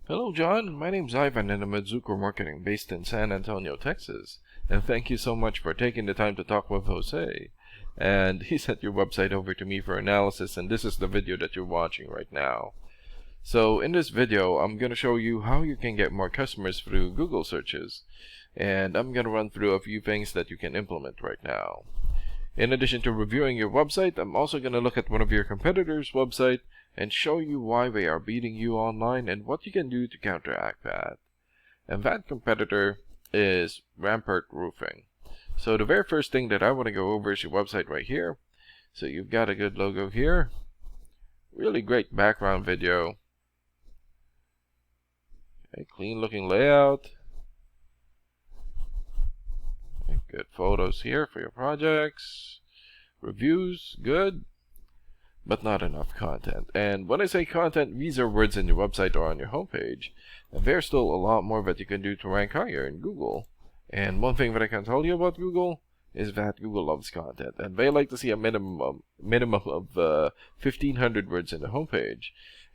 Hello, John. My name's Ivan, and I'm at Zucker Marketing based in San Antonio, Texas. And thank you so much for taking the time to talk with Jose. And he sent your website over to me for analysis, and this is the video that you're watching right now. So in this video, I'm going to show you how you can get more customers through Google searches. And I'm going to run through a few things that you can implement right now. In addition to reviewing your website, I'm also going to look at one of your competitors' website and show you why they are beating you online and what you can do to counteract that. And that competitor is Rampart Roofing. So the very first thing that I want to go over is your website right here. So you've got a good logo here. Really great background video. Okay, clean looking layout. Okay, good photos here for your projects. Reviews, good. But not enough content. And when I say content, these are words in your website or on your homepage. And there's still a lot more that you can do to rank higher in Google. And one thing that I can tell you about Google is that Google loves content. And they like to see a minimum of 1,500 words in the homepage.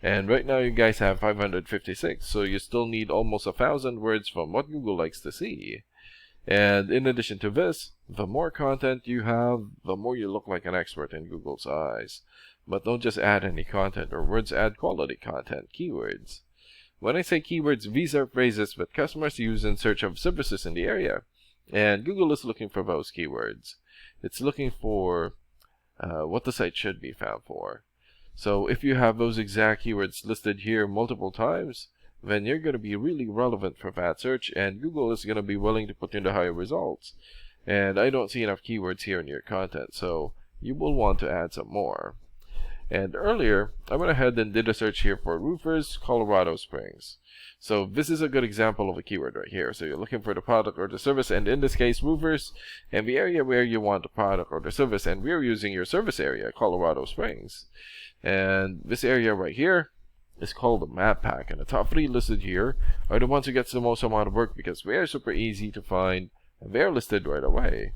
And right now you guys have 556, so you still need almost 1,000 words from what Google likes to see. And in addition to this, the more content you have, the more you look like an expert in Google's eyes. But don't just add any content or words, add quality content, keywords. When I say keywords, these are phrases that customers use in search of services in the area. And Google is looking for those keywords. It's looking for what the site should be found for. So if you have those exact keywords listed here multiple times, then you're going to be really relevant for that search, and Google is going to be willing to put in the higher results. And I don't see enough keywords here in your content, so you will want to add some more. And earlier, I went ahead and did a search here for roofers, Colorado Springs. So this is a good example of a keyword right here. So you're looking for the product or the service, and in this case, roofers, and the area where you want the product or the service, and we're using your service area, Colorado Springs. And this area right here is called the map pack, and the top 3 listed here are the ones who gets the most amount of work because they are super easy to find, and they're listed right away.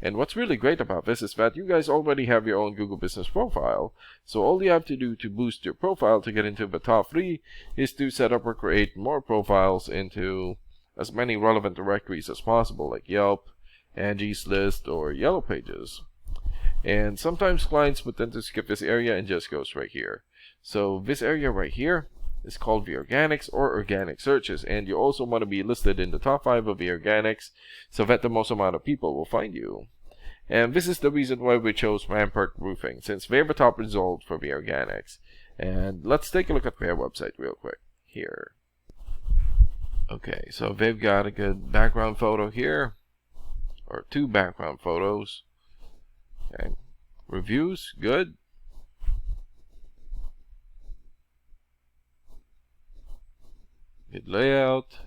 And what's really great about this is that you guys already have your own Google Business profile. So all you have to do to boost your profile to get into the top 3 is to set up or create more profiles into as many relevant directories as possible, like Yelp, Angie's List, or Yellow Pages. And sometimes clients would tend to skip this area and just go straight here. So this area right here is called the organics or organic searches, and you also want to be listed in the top 5 of the organics so that the most amount of people will find you. And this is the reason why we chose Rampart Roofing, since they have a top result for the organics. And let's take a look at their website real quick here. Okay, so they've got a good background photo here, or 2 background photos. Okay, reviews, good. Good layout.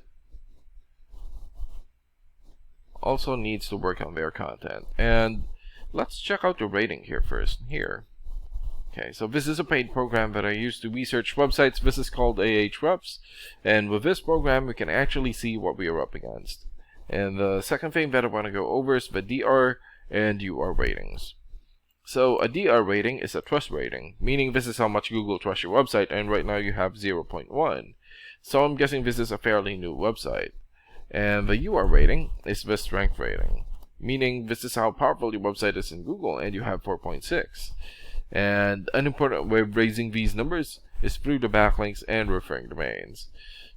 Also needs to work on their content. And let's check out the rating here first. Here. Okay, so this is a paid program that I use to research websites. This is called Ahrefs. And with this program, we can actually see what we are up against. And the second thing that I want to go over is the DR and UR ratings. So a DR rating is a trust rating, meaning this is how much Google trusts your website, and right now you have 0.1. So I'm guessing this is a fairly new website. And the UR rating is the strength rating, meaning this is how powerful your website is in Google, and you have 4.6. And an important way of raising these numbers is through the backlinks and referring domains.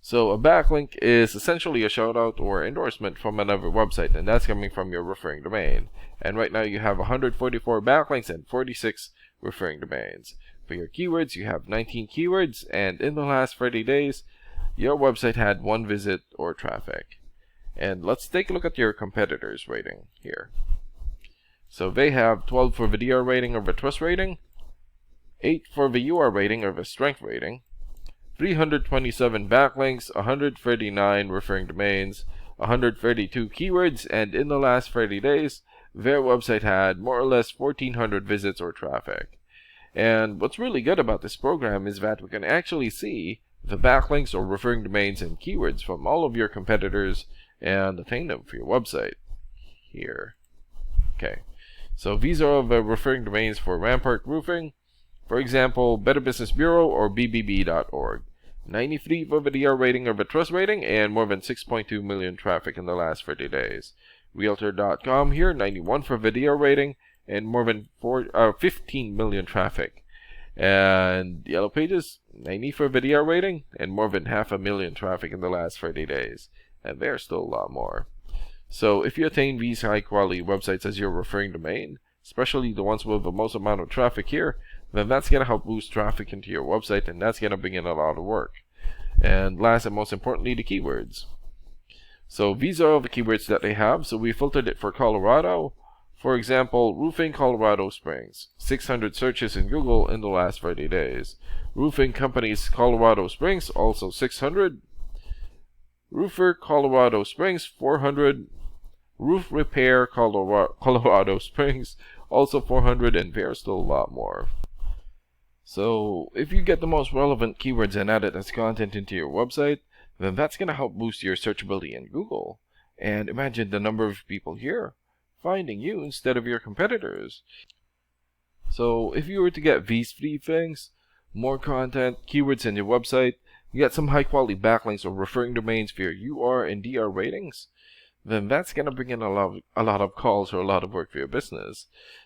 So a backlink is essentially a shout out or endorsement from another website, and that's coming from your referring domain. And right now you have 144 backlinks and 46 referring domains. For your keywords, you have 19 keywords, and in the last 30 days, your website had 1 visit or traffic. And let's take a look at your competitors' rating here. So they have 12 for the DR rating or the trust rating, 8 for the UR rating or the strength rating, 327 backlinks, 139 referring domains, 132 keywords, and in the last 30 days, their website had more or less 1,400 visits or traffic. And what's really good about this program is that we can actually see the backlinks or referring domains and keywords from all of your competitors and attain them for your website here. Okay, so these are the referring domains for Rampart Roofing. For example, Better Business Bureau or bbb.org. 93 for video rating or the trust rating, and more than 6.2 million traffic in the last 30 days. Realtor.com here, 91 for video rating and more than 15 million traffic. And Yellow Pages, 90 for video rating and more than 500,000 traffic in the last 30 days. And there's still a lot more. So if you attain these high quality websites as your referring domain, especially the ones with the most amount of traffic here, then that's going to help boost traffic into your website, and that's going to bring in a lot of work. And last and most importantly, the keywords. So these are all the keywords that they have. So we filtered it for Colorado. For example, roofing Colorado Springs, 600 searches in Google in the last 30 days. Roofing companies Colorado Springs, also 600. Roofer Colorado Springs, 400. Roof repair Colorado Springs, also 400, and there's still a lot more. So if you get the most relevant keywords and add it as content into your website, then that's going to help boost your searchability in Google. And imagine the number of people here finding you instead of your competitors. So if you were to get these 3 things, more content, keywords in your website, you get some high quality backlinks or referring domains for your UR and DR ratings, then that's going to bring in a lot of calls or a lot of work for your business.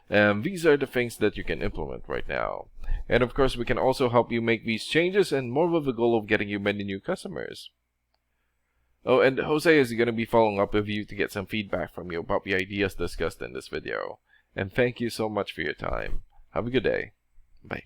And these are the things that you can implement right now. And of course, we can also help you make these changes, and more with the goal of getting you many new customers. Oh, and Jose is going to be following up with you to get some feedback from you about the ideas discussed in this video. And thank you so much for your time. Have a good day. Bye.